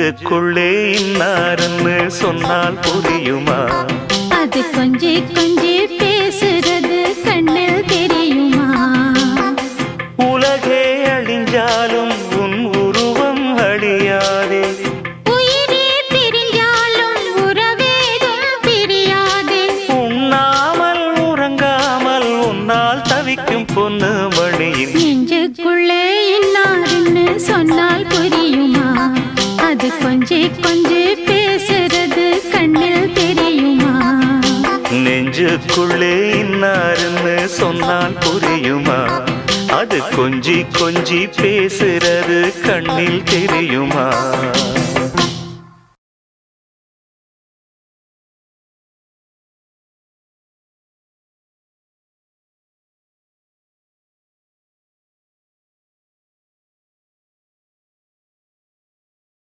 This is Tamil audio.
நெஞ்சுக்குள்ளே இன்னாருன்னு சொன்னால் புரியுமா? அது கொஞ்சி கொஞ்சி பேசுறது கண்ணில் தெரியுமா? உலகே அழிஞ்சாலும் உன் உருவம் அழியாதே, உயிரே பிரிஞ்சாலும் உறவேதும் பிரியாதே. உண்ணாமல் உறங்காமல் உன்னால் தவிக்கும் பொண்ணு மணியின் நெஞ்சுக்குள்ளே இன்னாருன்னு சொன்னால் புரியுமா? அது கொஞ்சி கொஞ்சி பேசுறது கண்ணில் தெரியுமா? நெஞ்சுக்குள்ளே இன்னாருன்னு சொன்னால் புரியுமா? அது கொஞ்சி கொஞ்சி பேசுறது கண்ணில் தெரியுமா?